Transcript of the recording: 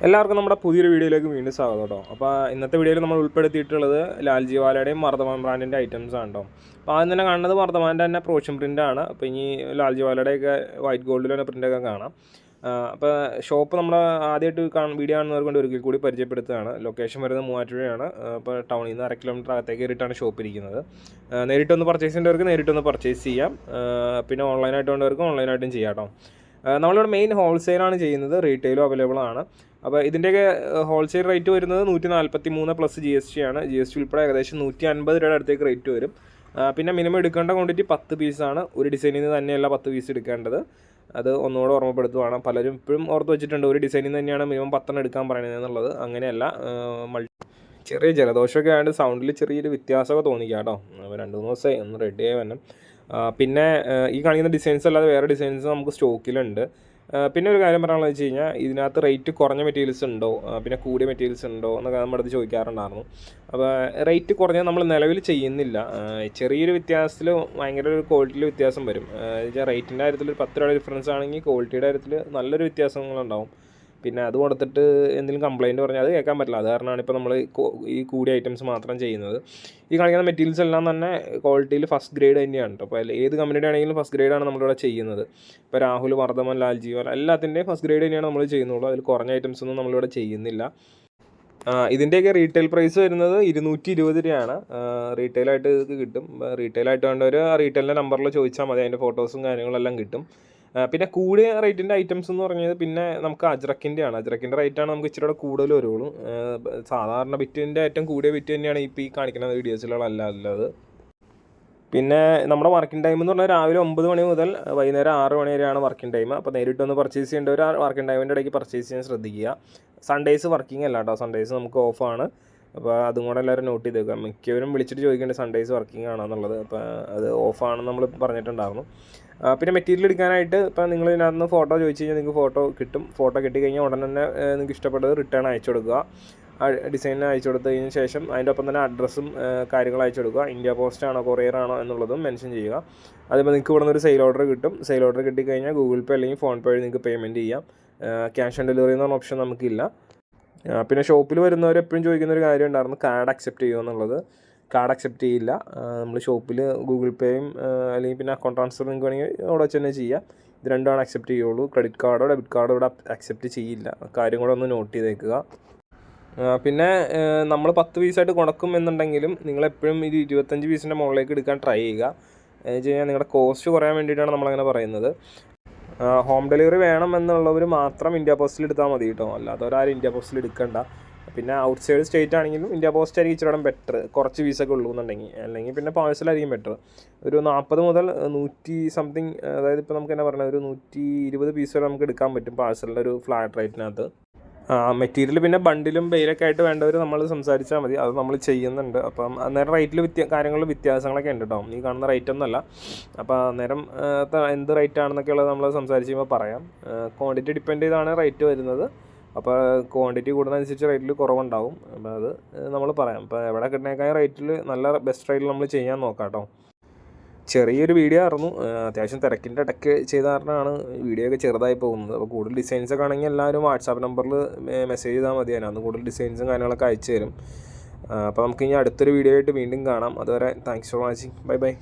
എല്ലാവർക്കും നമ്മുടെ പുതിയൊരു വീഡിയോയിലേക്ക് വീണ്ടും സ്വാഗതം കേട്ടോ. അപ്പോൾ ഇന്നത്തെ വീഡിയോയിൽ നമ്മൾ ഉൾപ്പെടുത്തിയിട്ടുള്ളത് ലാൽജിവാലയുടെയും വർദ്ധമാൻ ബ്രാൻഡിൻ്റെ ഐറ്റംസ് ആണ് കേട്ടോ. അപ്പോൾ ആദ്യം തന്നെ കാണുന്നത് വർദ്ധമാൻ്റെ തന്നെ പ്രോഷ്യൻ പ്രിൻ്റാണ്. അപ്പോൾ ഇനി ലാൽജിവാലയുടെയൊക്കെ വൈറ്റ് ഗോൾഡിലുള്ള പ്രിൻ്റൊക്കെ കാണാം. അപ്പോൾ ഷോപ്പ് നമ്മൾ ആദ്യമായിട്ട് വീഡിയോ കാണുന്നവർക്ക് കൊണ്ട് ഒരിക്കൽ കൂടി പരിചയപ്പെടുത്തുകയാണ്. ലൊക്കേഷൻ വരുന്നത് മൂവാറ്റുപുഴയാണ്. അപ്പോൾ ടൗണിൽ നിന്ന് 1/2 കിലോമീറ്റർ അകത്തേക്ക് കയറിയിട്ടാണ് ഷോപ്പ് ഇരിക്കുന്നത്. നേരിട്ടൊന്ന് പർച്ചേസ് ചെയ്യേണ്ടവർക്ക് നേരിട്ടൊന്ന് പർച്ചേസ് ചെയ്യാം. പിന്നെ ഓൺലൈനായിട്ട് വേണ്ടവർക്ക് ഓൺലൈനായിട്ടും ചെയ്യാം കേട്ടോ. നമ്മളിവിടെ മെയിൻ ഹോൾസെയിലാണ് ചെയ്യുന്നത്, റീറ്റെയിലും അവൈലബിൾ ആണ്. അപ്പോൾ ഇതിൻ്റെയൊക്കെ ഹോൾസെയിൽ റേറ്റ് വരുന്നത് 143 പ്ലസ് GST ആണ്. GST ഉൾപ്പെടെ ഏകദേശം 150 രൂപയുടെ അടുത്തേക്ക് റേറ്റ് വരും. പിന്നെ മിനിമം എടുക്കേണ്ട ക്വാണ്ടിറ്റി 10 പീസാണ്. ഒരു ഡിസൈനിൽ നിന്ന് തന്നെയല്ല 10 പീസ് എടുക്കേണ്ടത്. അത് ഒന്നുകൂടെ ഓർമ്മപ്പെടുത്തുവാണ്. പലരും ഇപ്പോഴും ഓർത്ത് വെച്ചിട്ടുണ്ട് ഒരു ഡിസൈനിൽ നിന്ന് തന്നെയാണ് മിനിമം 10 എടുക്കാൻ പറയുന്നത് എന്നുള്ളത്. അങ്ങനെയല്ല. ചെറിയ ജലദോഷമൊക്കെ ആയതുകൊണ്ട് സൗണ്ടിൽ ചെറിയൊരു വ്യത്യാസമൊക്കെ തോന്നിക്കാം കേട്ടോ. അപ്പോൾ 2-3 ദിവസമായി ഒന്ന് റെഡി ആയി വരണം. പിന്നെ ഈ കാണിക്കുന്ന ഡിസൈൻസ് അല്ലാതെ വേറെ ഡിസൈൻസ് നമുക്ക് സ്റ്റോക്കിലുണ്ട്. പിന്നെ ഒരു കാര്യം പറയാനുള്ളത് വെച്ച് കഴിഞ്ഞാൽ ഇതിനകത്ത് റേറ്റ് കുറഞ്ഞ മെറ്റീരിയൽസ് ഉണ്ടോ, പിന്നെ കൂടിയ മെറ്റീരിയൽസ് ഉണ്ടോ എന്നൊക്കെ നമ്മുടെ അടുത്ത് ചോദിക്കാറുണ്ടായിരുന്നു. അപ്പോൾ റേറ്റ് കുറഞ്ഞാൽ നമ്മൾ നിലവിൽ ചെയ്യുന്നില്ല. ചെറിയൊരു വ്യത്യാസത്തിൽ ഭയങ്കര ഒരു ക്വാളിറ്റിയിൽ വ്യത്യാസം വരും. റേറ്റിൻ്റെ കാര്യത്തിൽ ഒരു 10 രൂപയുടെ ഡിഫറൻസ് ആണെങ്കിൽ ക്വാളിറ്റിയുടെ കാര്യത്തിൽ നല്ലൊരു വ്യത്യാസങ്ങളുണ്ടാവും. പിന്നെ അത് കൊടുത്തിട്ട് എന്തെങ്കിലും കംപ്ലയിൻറ്റ് പറഞ്ഞാൽ അത് കേൾക്കാൻ പറ്റില്ല. അത് കാരണമാണ് ഇപ്പോൾ നമ്മൾ ഈ കൂടിയ ഐറ്റംസ് മാത്രം ചെയ്യുന്നത്. ഈ കാണിക്കുന്ന മെറ്റീരിയൽസ് എല്ലാം തന്നെ ക്വാളിറ്റിയിൽ ഫസ്റ്റ് ഗ്രേഡ് തന്നെയാണ് കേട്ടോ. അപ്പോൾ ഏത് കമ്പനിയുടെ ആണെങ്കിലും ഫസ്റ്റ് ഗ്രേഡാണ് നമ്മളിവിടെ ചെയ്യുന്നത്. ഇപ്പോൾ രാഹുൽ, വർദ്ധമാൻ, ലാൽജിവാല എല്ലാത്തിൻ്റെയും ഫസ്റ്റ് ഗ്രേഡ് തന്നെയാണ് നമ്മൾ ചെയ്യുന്നുള്ളൂ. അതിൽ കുറഞ്ഞ ഐറ്റംസ് ഒന്നും നമ്മളിവിടെ ചെയ്യുന്നില്ല. ഇതിൻ്റെയൊക്കെ റീറ്റെയിൽ പ്രൈസ് വരുന്നത് 220 രൂപയാണ്. റീറ്റെയിലായിട്ട് ഇത് കിട്ടും. റീറ്റെയിലായിട്ട് വേണ്ടവർ റീറ്റെയിലിൻ്റെ നമ്പറിൽ ചോദിച്ചാൽ മതി. അതിൻ്റെ ഫോട്ടോസും കാര്യങ്ങളെല്ലാം കിട്ടും. പിന്നെ കൂടിയ റേറ്റിൻ്റെ ഐറ്റംസ് എന്ന് പറഞ്ഞത് പിന്നെ നമുക്ക് അജ്രക്കിൻ്റെയാണ്. അജ്രക്കിൻ്റെ റേറ്റാണ് നമുക്ക് ഇച്ചിരി കൂടെ കൂടുതൽ വരുള്ളൂ. സാധാരണ ബിറ്റിൻ്റെ ഏറ്റവും കൂടിയ ബിറ്റ് തന്നെയാണ് ഇപ്പോൾ ഈ കാണിക്കുന്ന വീഡിയോസിലുള്ള അല്ലാതെ. പിന്നെ നമ്മുടെ വർക്കിംഗ് ടൈം എന്ന് പറഞ്ഞാൽ രാവിലെ 9 മണി മുതൽ വൈകുന്നേരം 6 മണി വരെയാണ് വർക്കിംഗ് ടൈം. അപ്പോൾ നേരിട്ടൊന്ന് പർച്ചേസ് ചെയ്യേണ്ടവർ വർക്കിംഗ് ടൈമിൻ്റെ ഇടയ്ക്ക് പർച്ചേസ് ചെയ്യാൻ ശ്രദ്ധിക്കുക. സൺഡേയ്സ് വർക്കിംഗ് അല്ല കേട്ടോ. സൺഡേയ്സ് നമുക്ക് ഓഫാണ്. അപ്പോൾ അതും കൂടെ എല്ലാവരും നോട്ട് ചെയ്ത് വെക്കുക. മിക്കവരും വിളിച്ചിട്ട് ചോദിക്കേണ്ടത് സൺഡേയ്സ് വർക്കിംഗ് ആണോ എന്നുള്ളത്. അപ്പോൾ അത് ഓഫാണെന്ന് നമ്മൾ പറഞ്ഞിട്ടുണ്ടായിരുന്നു. പിന്നെ മെറ്റീരിയൽ എടുക്കാനായിട്ട് ഇപ്പോൾ നിങ്ങൾ ഇതിനകത്ത് ഫോട്ടോ ചോദിച്ചു കഴിഞ്ഞാൽ നിങ്ങൾക്ക് ഫോട്ടോ കിട്ടും. ഫോട്ടോ കിട്ടിക്കഴിഞ്ഞാൽ ഉടൻ തന്നെ നിങ്ങൾക്ക് ഇഷ്ടപ്പെട്ടത് റിട്ടേൺ അയച്ചു കൊടുക്കുക. ഡിസൈനിന് അയച്ചു കൊടുത്തതിന് ശേഷം അതിൻ്റെ ഒപ്പം തന്നെ അഡ്രസ്സും കാര്യങ്ങൾ അയച്ചു കൊടുക്കുക. ഇന്ത്യ പോസ്റ്റ് ആണോ കൊറിയർ ആണോ എന്നുള്ളതും മെൻഷൻ ചെയ്യുക. അതേപോലെ നിങ്ങൾക്ക് ഇവിടെ നിന്നൊരു സെയിൽ ഓർഡർ കിട്ടും. സെയിൽ ഓർഡർ കിട്ടിക്കഴിഞ്ഞാൽ ഗൂഗിൾ പേ അല്ലെങ്കിൽ ഫോൺ പേ വഴി നിങ്ങൾക്ക് പേയ്മെൻറ്റ് ചെയ്യാം. ക്യാഷ് ഓൺ ഡെലിവറി എന്ന് പറഞ്ഞ ഓപ്ഷൻ നമുക്കില്ല. പിന്നെ ഷോപ്പിൽ വരുന്നവർ എപ്പോഴും ചോദിക്കുന്നൊരു കാര്യം ഉണ്ടായിരുന്നു, കാർഡ് അക്സെപ്റ്റ് ചെയ്യുമോ എന്നുള്ളത്. കാർഡ് അക്സെപ്റ്റ് ചെയ്യില്ല. നമ്മൾ ഷോപ്പിൽ ഗൂഗിൾ പേയും അല്ലെങ്കിൽ പിന്നെ അക്കൗണ്ട് ട്രാൻസ്ഫർ നിങ്ങൾക്ക് വേണമെങ്കിൽ അവിടെ വെച്ച് തന്നെ ചെയ്യാം. ഇത് രണ്ടുമാണ് അക്സെപ്റ്റ് ചെയ്യുള്ളൂ. ക്രെഡിറ്റ് കാർഡോ ഡെബിറ്റ് കാർഡോ ഇവിടെ അക്സെപ്റ്റ് ചെയ്യില്ല. കാര്യം കൂടെ ഒന്ന് നോട്ട് ചെയ്തേക്കുക. പിന്നെ നമ്മൾ 10 പീസായിട്ട് കൊടുക്കും എന്നുണ്ടെങ്കിലും നിങ്ങളെപ്പോഴും ഇത് 25 പീസിൻ്റെ മുകളിലേക്ക് എടുക്കാൻ ട്രൈ ചെയ്യുക. എന്ന് വെച്ച് കഴിഞ്ഞാൽ നിങ്ങളുടെ കോസ്റ്റ് കുറയാൻ വേണ്ടിയിട്ടാണ് നമ്മളങ്ങനെ പറയുന്നത്. ഹോം ഡെലിവറി വേണം എന്നുള്ളവർ മാത്രം ഇന്ത്യ പോസ്റ്റിൽ എടുത്താൽ മതി കേട്ടോ. അല്ലാത്തവരാരും ഇന്ത്യ പോസ്റ്റിൽ എടുക്കണ്ട. പിന്നെ ഔട്ട് സൈഡ് സ്റ്റേറ്റ് ആണെങ്കിലും ഇന്ത്യ പോസ്റ്റ് ആയിരിക്കും ഇച്ചിരി ബെറ്റർ, കുറച്ച് പീസൊക്കെ ഉള്ളൂ എന്നുണ്ടെങ്കിൽ. അല്ലെങ്കിൽ പിന്നെ പാഴ്സലായിരിക്കും ബെറ്റർ. ഒരു 40 മുതൽ 100 സംതിങ്, അതായത് ഇപ്പോൾ നമുക്ക് എന്നാ പറഞ്ഞാൽ ഒരു 120 പീസ് വരെ നമുക്ക് എടുക്കാൻ പറ്റും പാഴ്സലിൻ്റെ ഒരു ഫ്ലാറ്റ് റേറ്റിനകത്ത്. മെറ്റീരിയൽ പിന്നെ ബണ്ടിലും ബെയിലൊക്കെ ആയിട്ട് വേണ്ടവർ നമ്മൾ സംസാരിച്ചാൽ മതി. അത് നമ്മൾ ചെയ്യുന്നുണ്ട്. അപ്പം അന്നേരം റേറ്റിൽ കാര്യങ്ങളിൽ വ്യത്യാസങ്ങളൊക്കെ ഉണ്ട് കേട്ടോ. ഈ കാണുന്ന റേറ്റ് ഒന്നുമല്ല. അപ്പോൾ അന്നേരം എന്ത് റേറ്റ് ആണെന്നൊക്കെ ഉള്ളത് നമ്മൾ സംസാരിച്ച് കഴിയുമ്പോൾ പറയാം. ക്വാണ്ടിറ്റി ഡിപ്പെൻഡ് ചെയ്താണ് റേറ്റ് വരുന്നത്. അപ്പോൾ ക്വാണ്ടിറ്റി കൂടുന്നതനുസരിച്ച് റേറ്റിൽ കുറവുണ്ടാവും. അപ്പോൾ അത് നമ്മൾ പറയാം. അപ്പോൾ എവിടെ കിട്ടുന്നേക്കാൾ റേറ്റിൽ നല്ല ബെസ്റ്റ് റേറ്റിൽ നമ്മൾ ചെയ്യാൻ നോക്കാം കേട്ടോ. ചെറിയൊരു വീഡിയോ ആയിരുന്നു. അത്യാവശ്യം തിരക്കിൻ്റെ ഇടയ്ക്ക് ചെയ്ത കാരണമാണ് വീഡിയോ ഒക്കെ ചെറുതായി പോകുന്നത്. അപ്പോൾ കൂടുതൽ ഡിസൈൻസൊക്കെ ആണെങ്കിൽ എല്ലാവരും വാട്സാപ്പ് നമ്പറിൽ മെസ്സേജ് ചെയ്താൽ മതി. അതിനകത്ത് കൂടുതൽ ഡിസൈൻസും കാര്യങ്ങളൊക്കെ അയച്ചു തരും. അപ്പോൾ നമുക്ക് ഇനി അടുത്തൊരു വീഡിയോ ആയിട്ട് വീണ്ടും കാണാം. അതുവരെ thanks for watching. Bye bye.